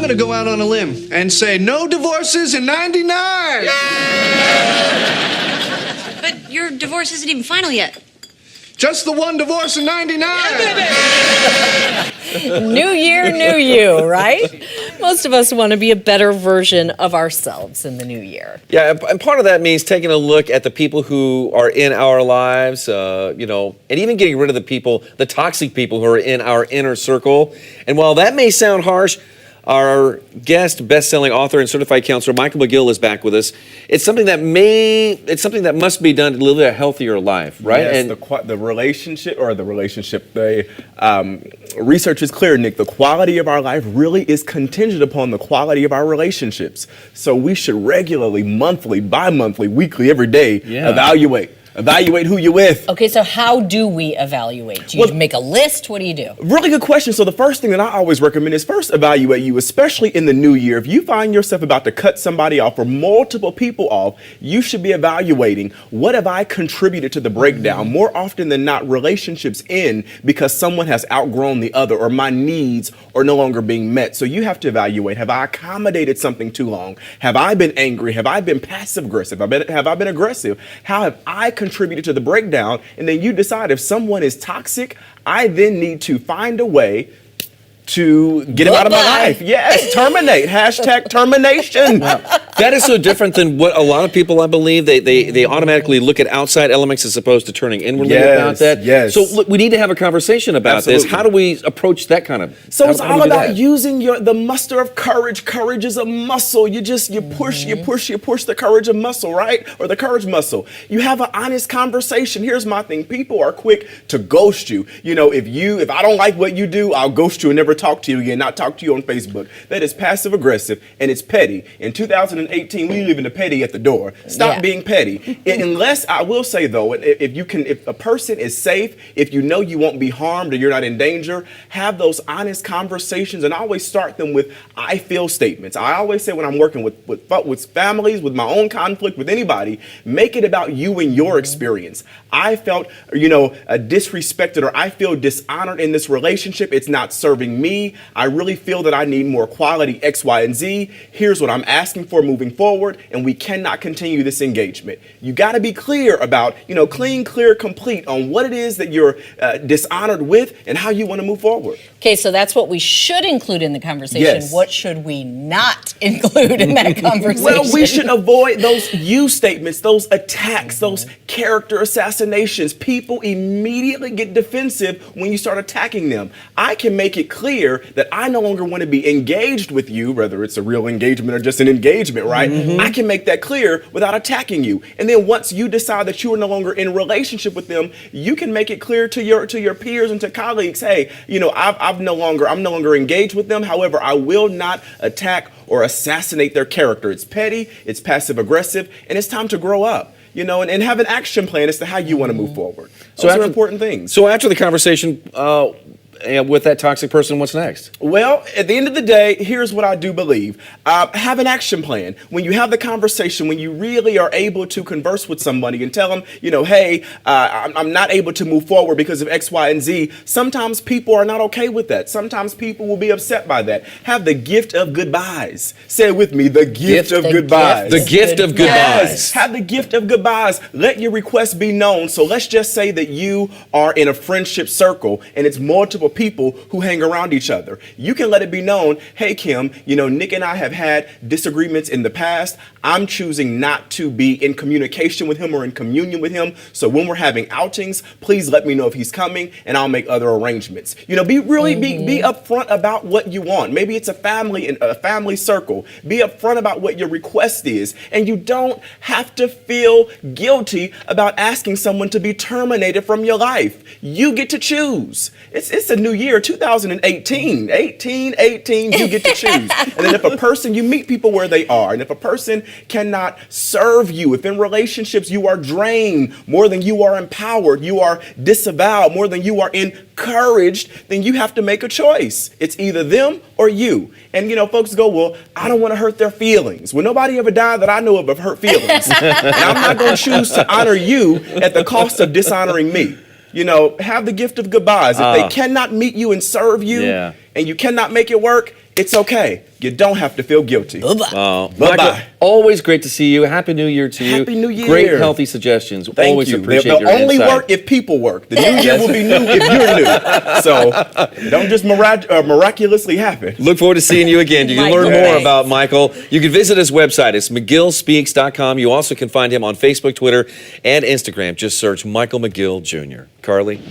going to go out on a limb and say no divorces in 99. But your divorce isn't even final yet. Just the one divorce in 99. New year, new you, right? Most of us want to be a better version of ourselves in the new year. Yeah, and part of that means taking a look at the people who are in our lives, and even getting rid of the toxic people who are in our inner circle. And while that may sound harsh, our guest, best-selling author and certified counselor Michael McGill is back with us. It's something that must be done to live a healthier life, right? Yes, and the research is clear, Nick. The quality of our life really is contingent upon the quality of our relationships. So we should regularly, monthly, bi-monthly, weekly, every day, evaluate who you're with. Okay, so how do we evaluate? Do you make a list? What do you do? Really good question. So the first thing that I always recommend is first evaluate you, especially in the new year. If you find yourself about to cut somebody off or multiple people off, you should be evaluating, what have I contributed to the breakdown? More often than not, relationships end because someone has outgrown the other or my needs are no longer being met. So you have to evaluate, have I accommodated something too long? Have I been angry? Have I been passive aggressive? Have I been aggressive? How have I contributed to the breakdown? And then you decide if someone is toxic, I then need to find a way to get him out of my life. Yes, terminate. Hashtag termination. that is so different than what a lot of people, I believe, they automatically look at outside elements as opposed to turning inwardly about that. Yes. So look, we need to have a conversation about this. How do we approach that kind of? So it's all about using the muster of courage. Courage is a muscle. You push the courage of muscle, right? Or the courage muscle. You have an honest conversation. Here's my thing. People are quick to ghost you. If I don't like what you do, I'll ghost you and never talk to you again, not talk to you on Facebook. That is passive aggressive and it's petty. In 2018, we leaving the petty at the door. Stop being petty. Unless, I will say though, if a person is safe, if you know you won't be harmed or you're not in danger, have those honest conversations and always start them with I feel statements. I always say when I'm working with families, with my own conflict, with anybody, make it about you and your experience. I felt, disrespected or I feel dishonored in this relationship. It's not serving me. I really feel that I need more quality X, Y, and Z. Here's what I'm asking for moving forward, and we cannot continue this engagement. You got to be clear about, clean, clear, complete on what it is that you're dishonored with and how you want to move forward. Okay, so that's what we should include in the conversation. Yes. What should we not include in that conversation? Well, we should avoid those you statements, those attacks, those character assassinations. People immediately get defensive when you start attacking them. I can make it clear that I no longer want to be engaged with you, whether it's a real engagement or just an engagement, right? I can make that clear without attacking you. And then once you decide that you are no longer in relationship with them, you can make it clear to your peers and to colleagues, hey, I'm no longer engaged with them. However, I will not attack or assassinate their character. It's petty, it's passive aggressive, and it's time to grow up. And have an action plan as to how you want to move forward. Those are important things. So after the conversation with that toxic person, what's next? Well, at the end of the day, here's what I do believe. Have an action plan. When you have the conversation, when you really are able to converse with somebody and tell them, hey, I'm not able to move forward because of X, Y, and Z. Sometimes people are not okay with that. Sometimes people will be upset by that. Have the gift of goodbyes. Say it with me, the gift of goodbyes. The gift of goodbyes. Yes. Have the gift of goodbyes. Let your requests be known. So let's just say that you are in a friendship circle and it's multiple people who hang around each other. You can let it be known, hey, Kim, Nick and I have had disagreements in the past. I'm choosing not to be in communication with him or in communion with him. So when we're having outings, please let me know if he's coming and I'll make other arrangements. Be upfront about what you want. Maybe it's a family circle. Be upfront about what your request is. And you don't have to feel guilty about asking someone to be terminated from your life. You get to choose. It's a new year, 2018, 18, you get to choose. And then if a person, you meet people where they are, and if a person cannot serve you, if in relationships you are drained more than you are empowered, you are disavowed more than you are encouraged, then you have to make a choice. It's either them or you. And folks go, well, I don't want to hurt their feelings. Well, nobody ever died that I know of hurt feelings. And I'm not going to choose to honor you at the cost of dishonoring me. Have the gift of goodbyes. If they cannot meet you and serve you and you cannot make it work, It's okay. You don't have to feel guilty. Bye-bye. Bye-bye. Michael, always great to see you. Happy New Year to you. Happy New Year. Great, healthy suggestions. Thank always you. appreciate They'll your only insight. work if people work. The new year will be new if you're new. So don't just miraculously happen. Look forward to seeing you again. You can Michael, learn more thanks. about Michael. You can visit his website. It's McGillSpeaks.com. You also can find him on Facebook, Twitter, and Instagram. Just search Michael McGill Jr. Carly?